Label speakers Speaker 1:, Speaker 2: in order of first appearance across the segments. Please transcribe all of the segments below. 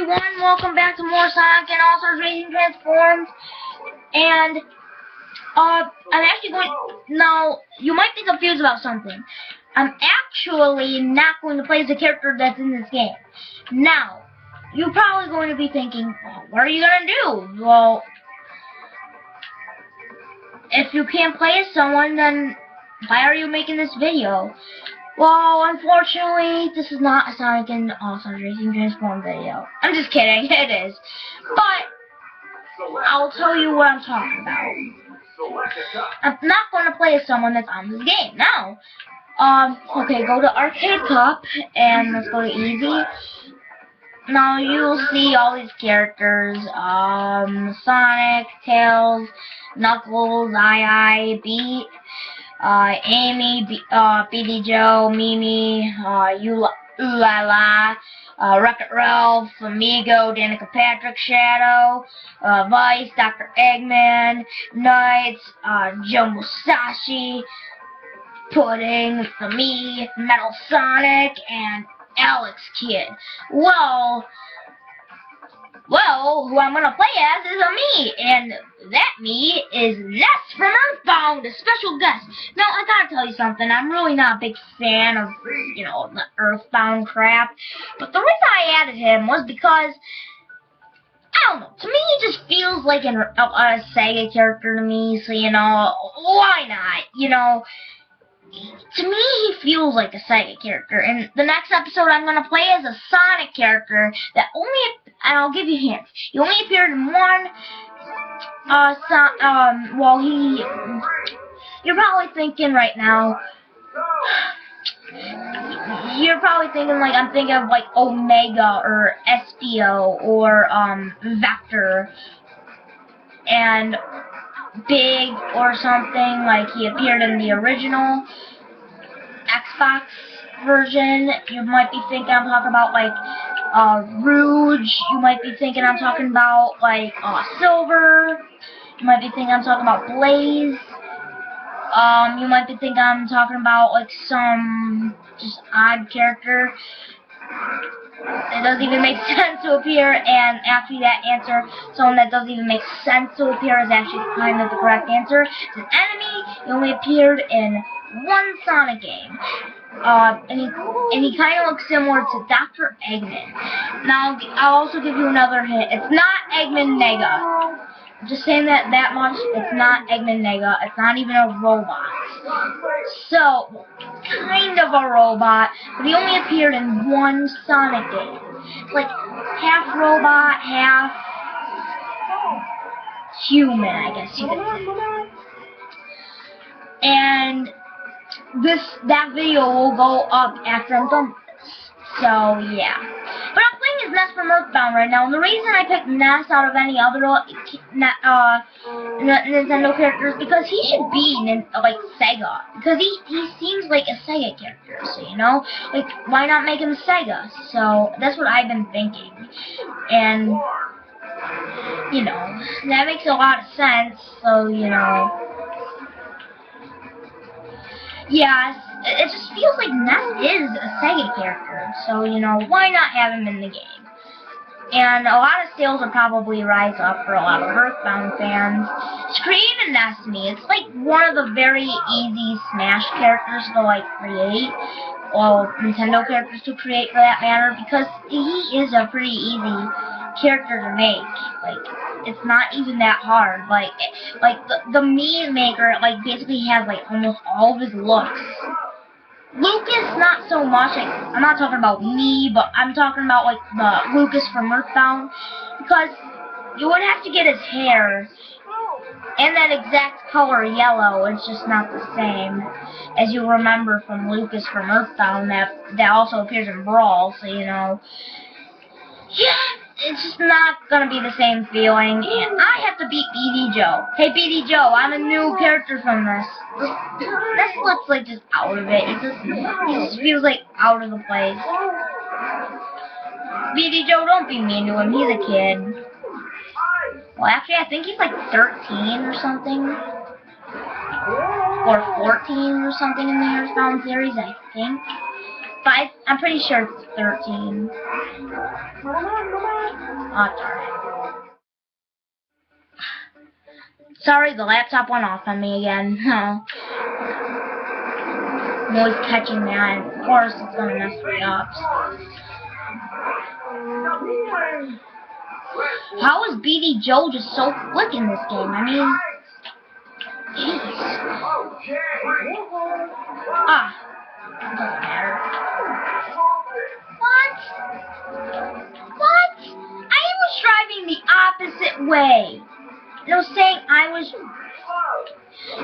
Speaker 1: everyone, welcome back to more Sonic and All-Stars Racing Transformed. And I'm actually going now. You might be confused about something. I'm actually not going to play as the character that's in this game. Now, you're probably going to be thinking, well, what are you gonna do? Well, if you can't play as someone, then why are you making this video? Well, unfortunately, this is not a Sonic and All-Stars Racing Transform video. I'm just kidding, it is. But, I'll tell you what I'm talking about. I'm not going to play as someone that's on this game. Now, okay, go to Arcade Cup, and let's go to Easy. Now, you'll see all these characters, Sonic, Tails, Knuckles, Beat, Amy, BD Joe, Mimi, Ulala, Wreck-It Ralph, Amigo, Danica Patrick, Shadow, Vice, Dr. Eggman, Knights, Joe Musashi, Pudding, me, Metal Sonic, and Alex Kidd. Well, who I'm gonna play as is a me, and that me is Ness from Earthbound, a special guest. Now, I gotta tell you something, I'm really not a big fan of, the Earthbound crap, but the reason I added him was because, I don't know, to me he just feels like a Sega character to me, so, why not, to me, he feels like a Sega character. And the next episode I'm going to play as a Sonic character that and I'll give you hints. He only appeared in one, you're probably thinking right now, I'm thinking of, Omega, or Espio, or, Vector, and Big or something, like he appeared in the original Xbox version. You might be thinking I'm talking about Rouge. You might be thinking I'm talking about Silver. You might be thinking I'm talking about Blaze. You might be thinking I'm talking about some just odd character. It doesn't even make sense to appear, and actually that answer, someone that doesn't even make sense to appear, is actually kind of the correct answer. It's an enemy. He only appeared in one Sonic game. And he kind of looks similar to Dr. Eggman. Now, I'll also give you another hint. It's not Eggman Nega. I'm just saying that much. It's not Eggman Nega. It's not even a robot. So, kind of a robot, but he only appeared in one Sonic game. Like, half robot, half human, I guess you could say. And that video will go up after I'm done with this. So, yeah. But I'm playing as Ness from Earthbound right now, and the reason I picked Ness out of any other Nintendo characters, because he should be Sega, because he seems like a Sega character, so why not make him Sega? So that's what I've been thinking, and that makes a lot of sense. So yeah, it just feels like Ness is a Sega character, so why not have him in the game? And a lot of sales will probably rise up for a lot of Earthbound fans. Just create a Ness me. It's one of the very easy Smash characters to create, or Nintendo characters to create for that matter, because he is a pretty easy character to make. It's not even that hard. The Mii Maker basically has almost all of his looks. Lucas, not so much. I'm not talking about me, but I'm talking about the Lucas from Earthbound, because you would have to get his hair and that exact color yellow. It's just not the same as you remember from Lucas from Earthbound. That also appears in Brawl. So yeah, it's just not gonna be the same feeling. And I have to beat BD Joe. Hey BD Joe, I'm a new character from this. This looks just out of it. He just feels out of the place. BD Joe, don't be mean to him. He's a kid. Well, actually, I think he's 13 or something. Or 14 or something in the Earthbound series, I think. But I'm pretty sure it's 13. Oh, darn it. Sorry, the laptop went off on me again. I'm always catching that, and of course it's gonna mess me up. How is BD Joe just so quick in this game? I mean, jeez. Ah, doesn't matter. What? What? I was driving the opposite way. It was saying I was...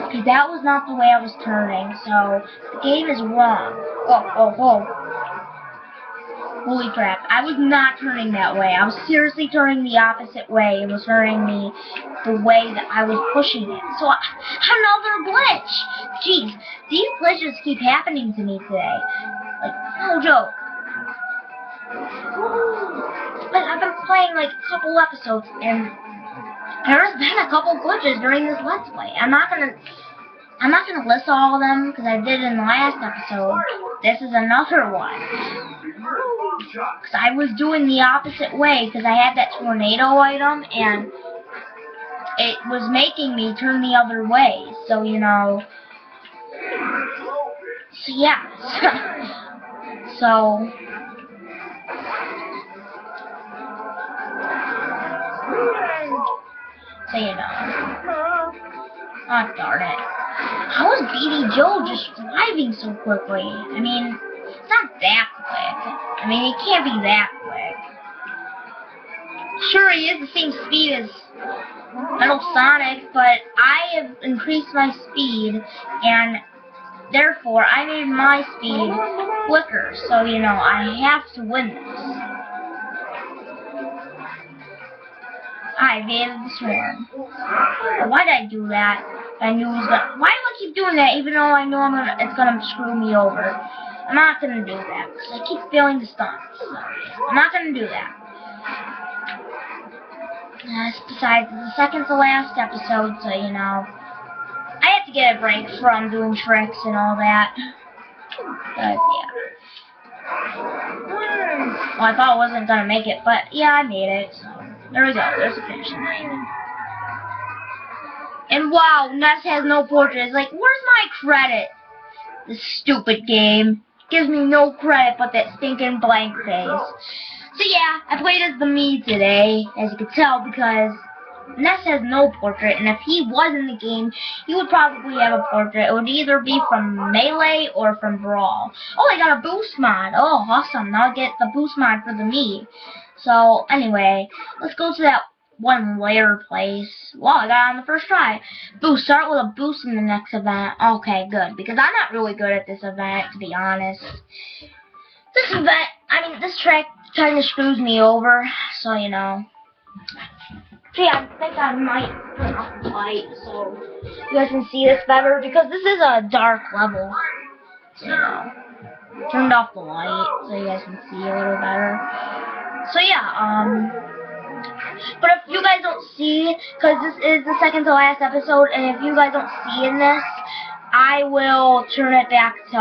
Speaker 1: Okay, that was not the way I was turning, so the game is wrong. Oh. Holy crap, I was not turning that way. I was seriously turning the opposite way. It was turning me the way that I was pushing it. So, another glitch! Jeez, these glitches keep happening to me today. Like, no joke. But I've been playing like a couple episodes, and there's been a couple glitches during this Let's Play. I'm not gonna list all of them because I did in the last episode. This is another one. Because I was doing the opposite way because I had that tornado item and it was making me turn the other way. So, you know. So, yeah. So you know. Oh, darn it. How is BD Joe just driving so quickly? I mean, it's not that quick. I mean, he can't be that quick. Sure, he is the same speed as Metal Sonic, but I have increased my speed, and therefore, I made my speed quicker. So, you know, I have to win this. I evaded the swarm. Why did I do that? I knew it was gonna. Why do I keep doing that even though I know it's gonna screw me over? I'm not gonna do that because I keep failing the stunts. So I'm not gonna do that. Besides, it's the second to last episode, so you know, I have to get a break from doing tricks and all that. But yeah. Well, I thought I wasn't gonna make it, but yeah, I made it. So there we go. There's the finish line. And wow, Ness has no portrait. It's like, where's my credit? This stupid game gives me no credit but that stinking blank face. So yeah, I played as the me today, as you can tell, because Ness has no portrait, and if he was in the game, he would probably have a portrait. It would either be from Melee or from Brawl. Oh, I got a boost mod. Oh, awesome. Now I get the boost mod for the me. So, anyway, let's go to that one layer place. Wow, I got it on the first try. Boost. Start with a boost in the next event. Okay, good. Because I'm not really good at this event, to be honest. This event, I mean, this track kind of screws me over. So, you know. So, yeah, I think I might turn off the light so you guys can see this better. Because this is a dark level. So, you know. Turned off the light so you guys can see a little better. So, yeah, but if you guys don't see, because this is the second to last episode, and if you guys don't see in this, I will turn it back to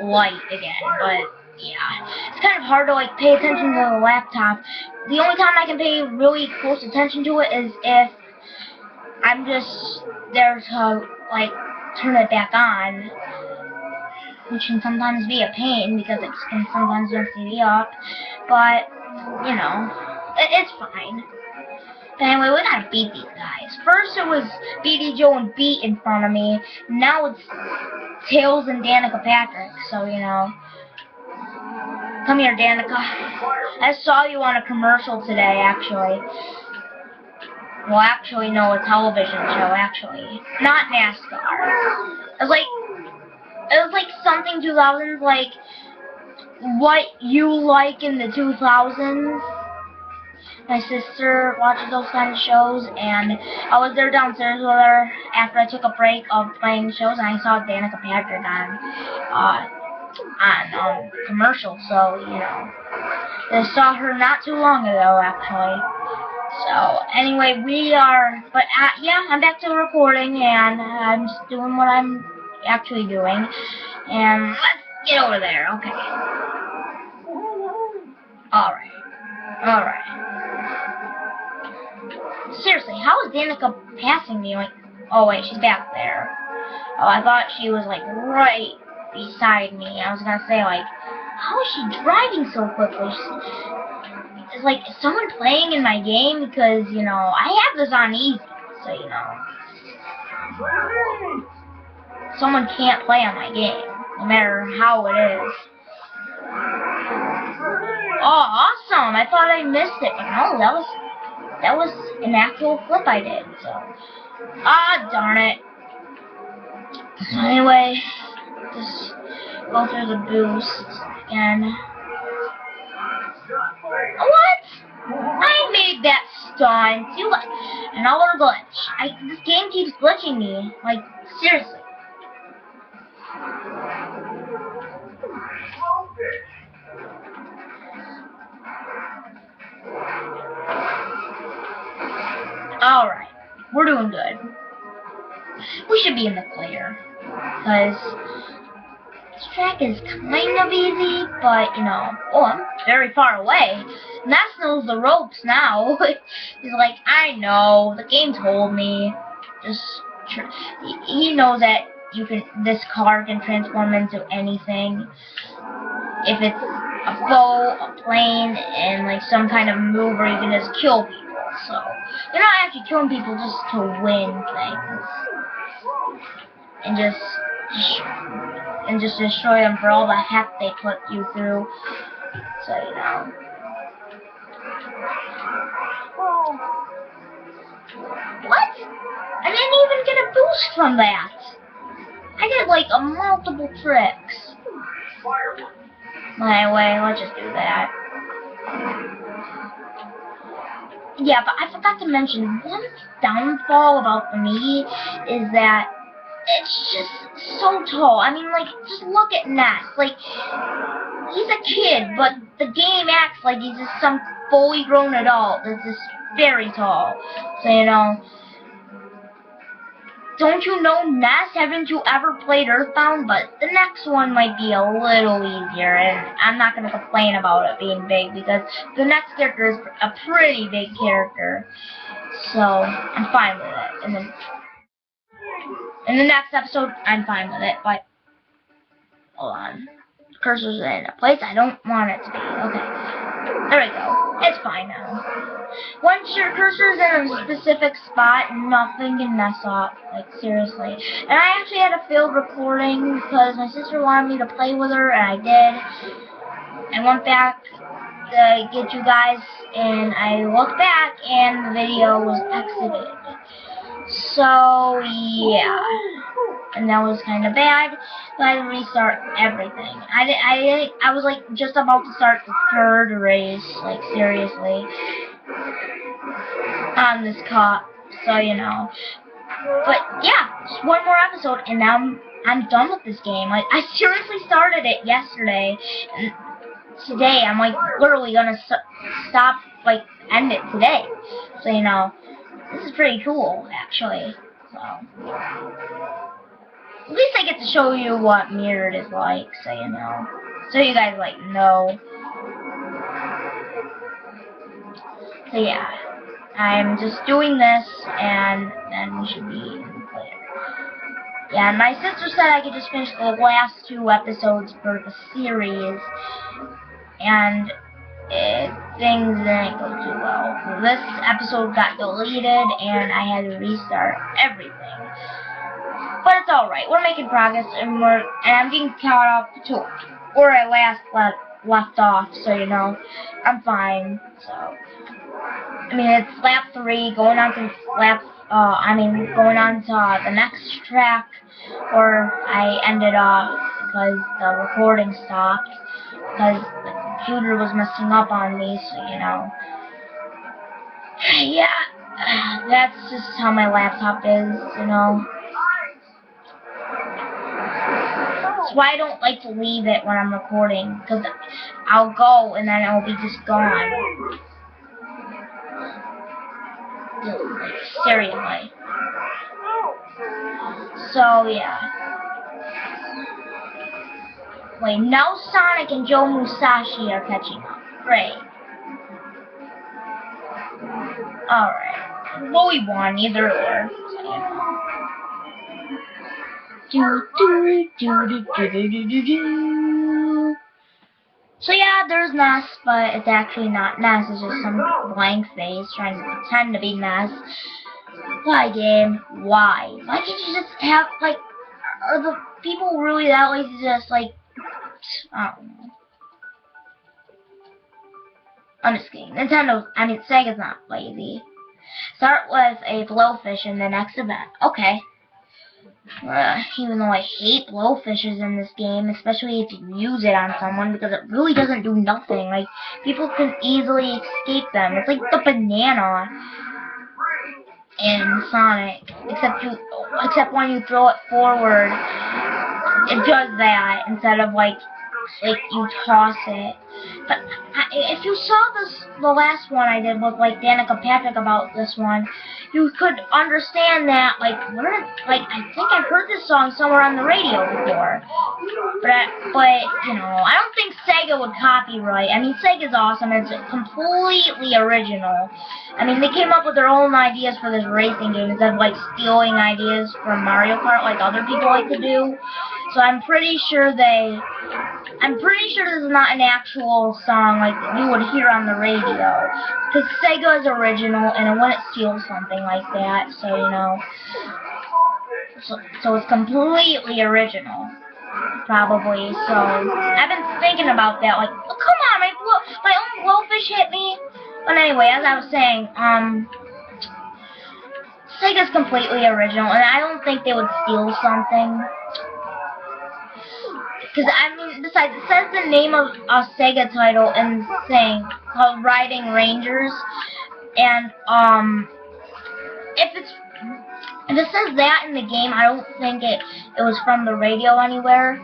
Speaker 1: light again, but yeah, it's kind of hard to like pay attention to the laptop. The only time I can pay really close attention to it is if I'm just there to like turn it back on, which can sometimes be a pain because it can sometimes mess me up, but, you know, it's fine. But anyway, we gotta beat these guys. First it was BD Joe and Beat in front of me, now it's Tails and Danica Patrick, so, you know. Come here, Danica. I saw you on a commercial today, actually. Well, actually, no, a television show, actually. Not NASCAR. It was like something 2000s, like what you like in the 2000s. My sister watches those kind of shows, and I was there downstairs with her after I took a break of playing shows, and I saw Danica Patrick on commercial, so, you know. I saw her not too long ago, actually. So, anyway, yeah, I'm back to recording, and I'm just doing what I'm actually doing. And let's get over there, okay. Alright. Alright. Seriously, how is Danica passing me? Like, oh wait, she's back there. Oh, I thought she was like right beside me. I was gonna say like, how is she driving so quickly? It's like, is someone playing in my game? Because, you know, I have this on easy, so you know. Someone can't play on my game, no matter how it is. Oh, awesome! I thought I missed it, but no, that was an actual flip I did, so. Ah, darn it. So anyway, just go through the boost, and... What? I made that stunt! Another glitch. This game keeps glitching me. Like, seriously. Alright, we're doing good. We should be in the clear, because this track is kind of easy, but, you know, oh, I'm very far away. Ness knows the ropes now. He's like, I know, the game told me. He knows that this car can transform into anything. If it's a boat, a plane, and like some kind of mover, you can just kill people. So you're not actually killing people just to win things, and just destroy them for all the heck they put you through. So you know. What? I didn't even get a boost from that. I get like multiple tricks. Anyway, let's just do that. Yeah, but I forgot to mention, one downfall about me is that it's just so tall. I mean, like, just look at Ness. Like, he's a kid, but the game acts like he's just some fully grown adult that's just very tall. So, you know, don't you know Ness? Haven't you ever played Earthbound? But the next one might be a little easier, and I'm not going to complain about it being big, because the next character is a pretty big character. So, I'm fine with it. And then, in the next episode, I'm fine with it, but, hold on. Cursor's in a place I don't want it to be. Okay. There we go. It's fine now. Once your cursor's in a specific spot, nothing can mess up. Like, seriously. And I actually had a failed recording because my sister wanted me to play with her, and I did. I went back to get you guys, and I looked back, and the video was exited. So, yeah. And that was kind of bad. So I had to restart everything. I was like just about to start the third race, like seriously, on this cop. So you know. But yeah, just one more episode, and now I'm done with this game. Like, I seriously started it yesterday, and today I'm like literally gonna stop, like end it today. So you know, this is pretty cool actually. So. At least I get to show you what Mirrored is like, so you know. So you guys, like, know. So yeah. I'm just doing this, and then we should be in the clear. Yeah, and my sister said I could just finish the last 2 episodes for the series, and things didn't go too well. So this episode got deleted, and I had to restart everything. But it's alright, we're making progress, and I'm getting caught up to where I left off, so you know, I'm fine, so. I mean, it's lap 3, going on to going on to the next track, where I ended off, because the recording stopped, because the computer was messing up on me, so you know. Yeah, that's just how my laptop is, you know. That's why I don't like to leave it when I'm recording, because I'll go and then it'll be just gone. Like, seriously. So, yeah. Wait, now Sonic and Joe Musashi are catching up. Great. Alright. Well, we won, either or. So yeah, there's Ness, but it's actually not Ness, it's just some blank face trying to pretend to be Ness. Why, game? Why? Why can't you just have, like, are the people really that lazy to just, like, I don't know. I'm just kidding. Sega's not lazy. Start with a blowfish in the next event. Okay. Even though I hate blowfishes in this game, especially if you use it on someone, because it really doesn't do nothing. Like, people can easily escape them. It's like the banana in Sonic, except when you throw it forward, it does that instead of like you toss it. But if you saw the last one I did with like Danica Patrick about this one, you could understand that I think I've heard this song somewhere on the radio before. But you know, I don't think Sega would copyright. I mean, Sega's awesome. It's completely original. I mean, they came up with their own ideas for this racing game instead of like stealing ideas from Mario Kart like other people like to do. So I'm pretty sure this is not an actual song like you would hear on the radio. Because Sega is original and it wouldn't steal something like that, so you know. So it's completely original. Probably, so I've been thinking about that, like, oh, come on, my own blowfish hit me. But anyway, as I was saying, Sega's completely original, and I don't think they would steal something. Because, I mean, besides, it says the name of a Sega title in the thing, called Riding Rangers, and, if it says that in the game, I don't think it was from the radio anywhere.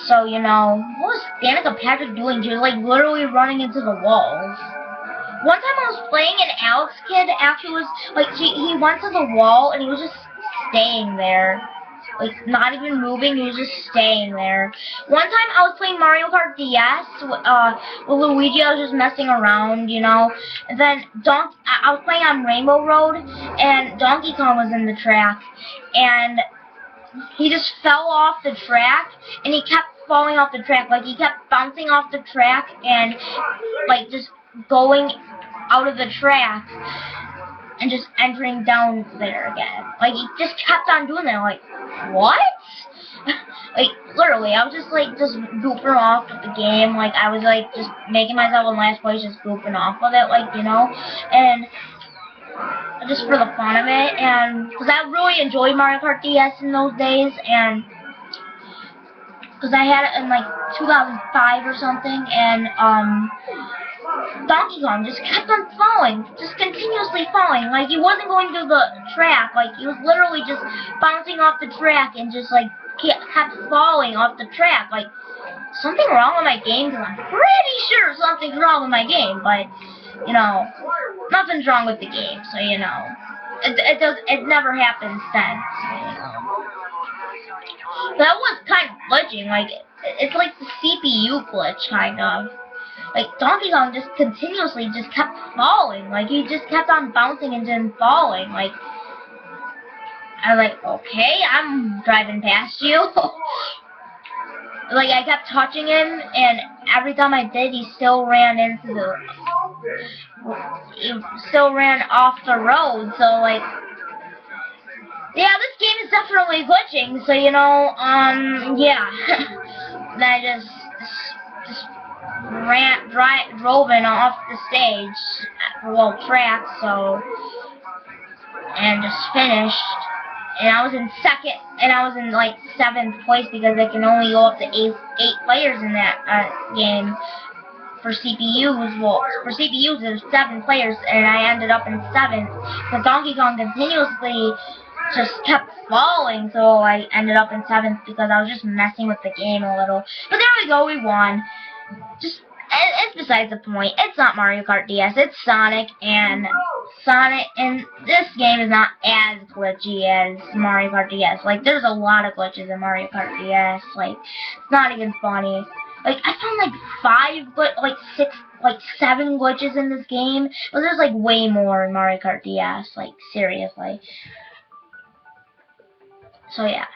Speaker 1: So, you know, what was Danica Patrick doing? She was, like, literally running into the walls. One time I was playing, and Alex Kid actually was, like, he went to the wall, and he was just staying there. Like, not even moving, he was just staying there. One time I was playing Mario Kart DS with Luigi. I was just messing around, you know. And then I was playing on Rainbow Road, and Donkey Kong was in the track. And he just fell off the track, and he kept falling off the track. Like, he kept bouncing off the track and, like, just going out of the track and just entering down there again. Like, he just kept on doing that. Like, what? Like, literally, I was just, like, just goofing off with the game. Like, I was, like, just making myself in last place, just goofing off with it, like, you know? And just for the fun of it, and because I really enjoyed Mario Kart DS in those days, and because I had it in, like, 2005 or something, and, Donkey Kong just kept on falling, just continuously falling. Like, he wasn't going through the track. Like, he was literally just bouncing off the track and just, like, kept falling off the track. Like, something wrong with my game, because I'm pretty sure something's wrong with my game, but, you know, nothing's wrong with the game, so, you know, it never happened since, you know. That was kind of glitching, like, it's like the CPU glitch, kind of. Like, Donkey Kong just continuously just kept falling. Like, he just kept on bouncing and then falling. Like, I was like, okay, I'm driving past you. Like, I kept touching him, and every time I did, he still ran off the road. So, like, yeah, this game is definitely glitching. So, you know, yeah. Then I just drove in off the stage, well, track, so, and just finished, and I was in second, and I was in, like, 7th place, because they can only go up to 8 players in that game. For CPUs, well, for CPUs there's 7 players, and I ended up in 7th, but Donkey Kong continuously just kept falling, so I ended up in 7th, because I was just messing with the game a little. But there we go, we won. It's besides the point. It's not Mario Kart DS, it's Sonic, and this game is not as glitchy as Mario Kart DS. Like, there's a lot of glitches in Mario Kart DS. Like, it's not even funny. Like, I found like 6 7 glitches in this game, but there's like way more in Mario Kart DS, like seriously. So yeah.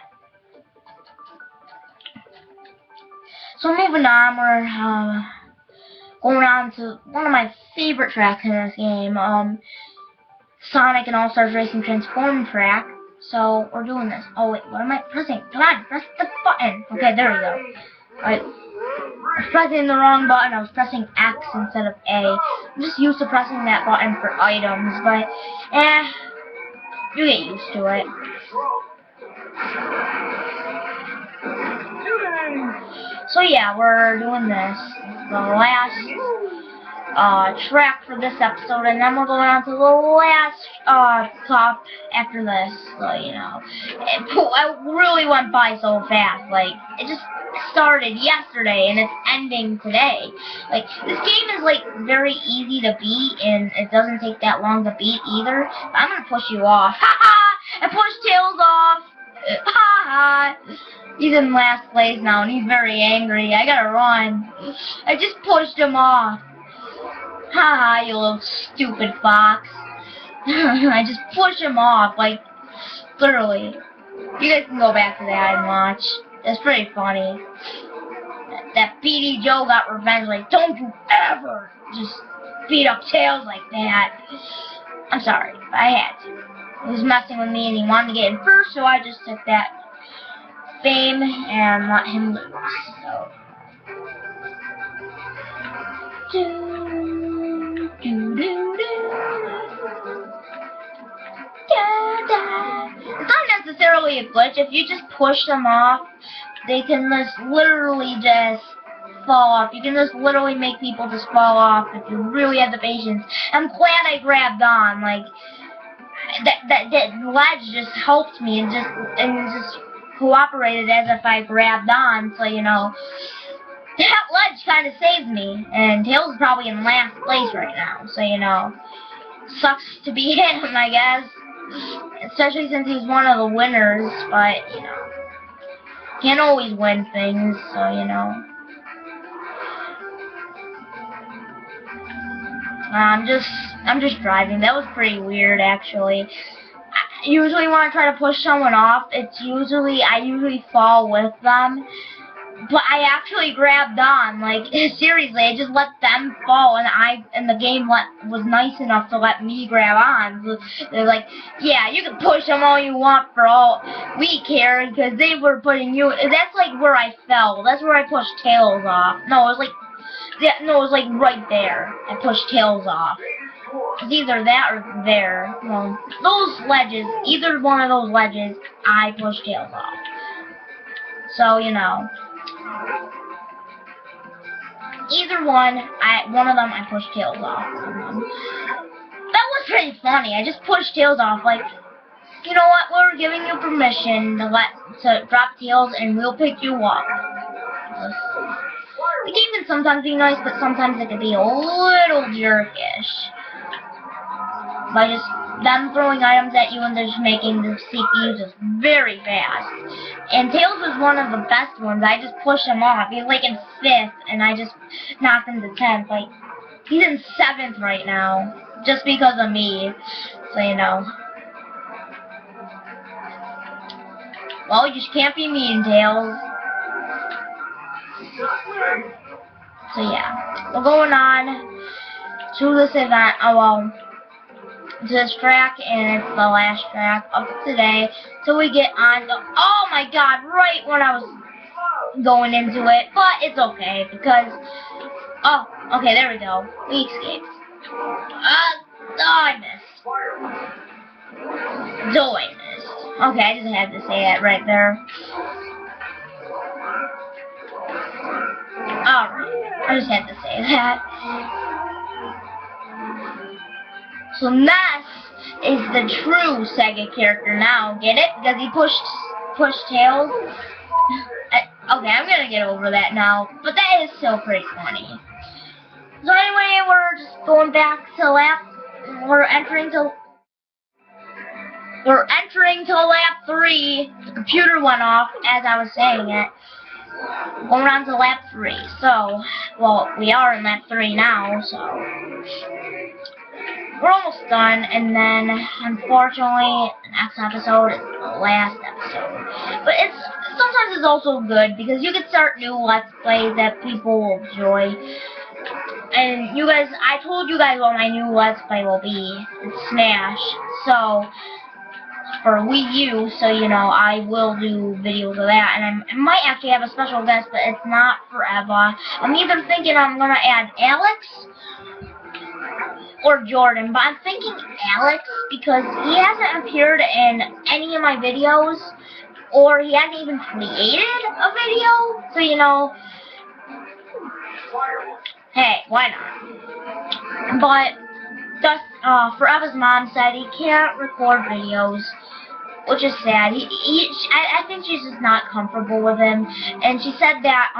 Speaker 1: So moving on, we're going on to one of my favorite tracks in this game, Sonic and All-Stars Racing Transform track. So we're doing this. Oh wait, what am I pressing? Come on, press the button. Okay, there we go. Alright. I was pressing the wrong button. I was pressing X instead of A. I'm just used to pressing that button for items, but you get used to it. So yeah, we're doing this. The last track for this episode, and then we're going on to the last top after this. So, you know, it really went by so fast. Like, it just started yesterday and it's ending today. Like, this game is like very easy to beat, and it doesn't take that long to beat either. I'm gonna push you off. Ha ha! I pushed Tails off. Ha ha! He's in last place now, and he's very angry. I gotta run. I just pushed him off. Haha, you little stupid fox. I just pushed him off, like, literally. You guys can go back to that and watch. It's pretty funny. That Petey Joe got revenge, like, don't you ever just beat up Tails like that. I'm sorry, but I had to. He was messing with me and he wanted to get in first, so I just took that fame and let him lose. So. It's not necessarily a glitch. If you just push them off, they can just literally just fall off. You can just literally make people just fall off if you really have the patience. I'm glad I grabbed on. Like that ledge just helped me and just cooperated as if I grabbed on. So you know. That ledge kind of saved me, and Tails is probably in last place right now, so, you know, sucks to be him, I guess, especially since he's one of the winners, but, you know, can't always win things, so, you know. I'm just driving. That was pretty weird, actually. Usually when I try to push someone off, I usually fall with them. But I actually grabbed on, like, seriously, I just let them fall, and the game was nice enough to let me grab on. So they're like, yeah, you can push them all you want for all we care, because they were putting you, that's like where I fell, that's where I pushed Tails off. No, it was like right there, I pushed Tails off. It's either that or there. Well, those ledges, either one of those ledges, I pushed Tails off. So, you know. Either one of them I pushed Tails off. That was pretty funny. I just pushed Tails off, like, you know what, we're giving you permission to drop Tails and we'll pick you up. The game can sometimes be nice, but sometimes it can be a little jerkish. By just them throwing items at you and they're just making the CPU just very fast. And Tails was one of the best ones. I just pushed him off. He's like in 5th, and I just knocked him to 10th. Like, he's in 7th right now, just because of me. So, you know. Well, you just can't be mean, Tails. So, yeah. We're going on to this event. Oh, well. To this track, and it's the last track of today, so we get on the, oh my god, right when I was going into it, but it's okay, because, oh, okay, there we go, we escaped. I missed. I missed. Okay, I just had to say that right there. Alright, I just had to say that. So Ness is the true Sega character now, get it? Because he pushed Tails. Okay, I'm gonna get over that now, but that is still pretty funny. So anyway, we're just going back to we're entering to lap 3. The computer went off as I was saying it. going on to lap 3. So, well, we are in lap 3 now, so we're almost done, and then, unfortunately, the next episode is the last episode. But sometimes it's also good, because you can start new Let's Plays that people will enjoy. And you guys, I told you guys what my new Let's Play will be. It's Smash. So, for Wii U, so you know, I will do videos of that, and I might actually have a special guest, but it's not forever. I'm either thinking I'm gonna add Alex or Jordan, but I'm thinking Alex because he hasn't appeared in any of my videos, or he hasn't even created a video, so you know, hey, why not? But just Forever's mom said he can't record videos, which is sad. I think she's just not comfortable with him, and she said that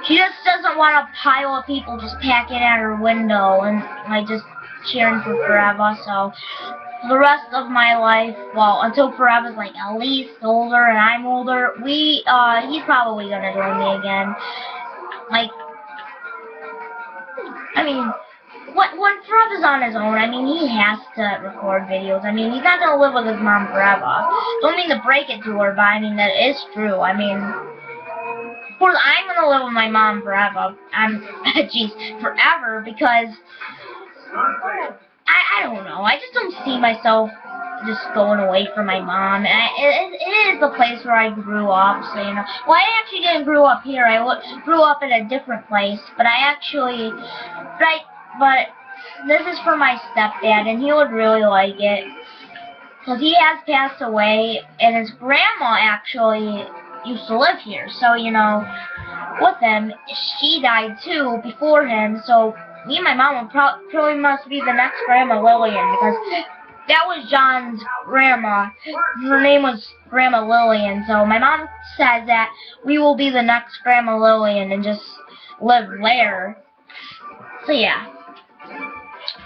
Speaker 1: she just doesn't want a pile of people just packing at her window and like just cheering for Forever. So for the rest of my life, well, until Forever's like at least older and I'm older, he's probably gonna join me again. Like, I mean, when Forever's on his own, I mean, he has to record videos. I mean, he's not going to live with his mom forever. Don't mean to break it to her, but I mean, that is true. I mean, of course, I'm going to live with my mom forever. Forever, because, I don't know. I just don't see myself just going away from my mom. And it is the place where I grew up, so, you know. Well, I actually didn't grow up here. I grew up in a different place, but but this is for my stepdad, and he would really like it, because he has passed away, and his grandma actually used to live here, so, you know, with him, she died too before him, so me and my mom would probably must be the next Grandma Lillian, because that was John's grandma. Her name was Grandma Lillian, so my mom says that we will be the next Grandma Lillian and just live there. So yeah.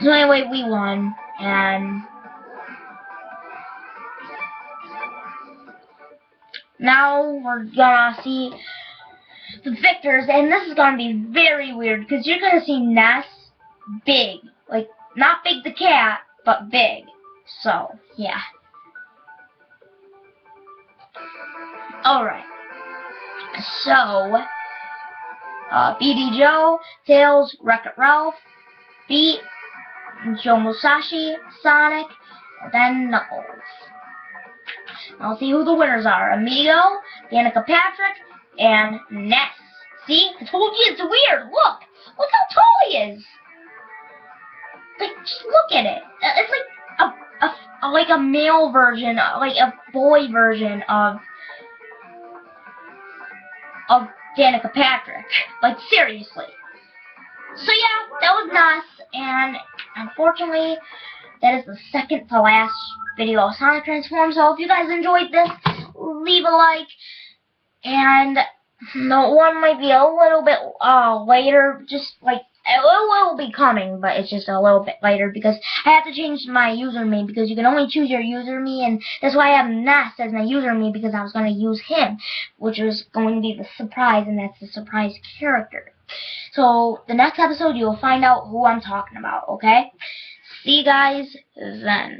Speaker 1: So anyway, we won, and now we're gonna see the victors, and this is gonna be very weird, because you're gonna see Ness big. Like, not Big the cat, but big. So, yeah. Alright. So, BD Joe, Tails, Wreck-It Ralph, Beat, Joe Musashi, Sonic, and then Knuckles. I'll see who the winners are. Amigo, Danica Patrick, and Ness. See? I told you it's weird. Look! Look how tall he is! Like, just look at it. It's like a male version, like a boy version of Danica Patrick. Like, seriously. So yeah, that was Ness, and unfortunately, that is the second to last video of Sonic Transform. So if you guys enjoyed this, leave a like, and the one might be a little bit later, just like, it will be coming, but it's just a little bit later, because I have to change my username, because you can only choose your username, and that's why I have Ness as my username, because I was going to use him, which was going to be the surprise, and that's the surprise character. So, the next episode, you'll find out who I'm talking about, okay? See you guys then.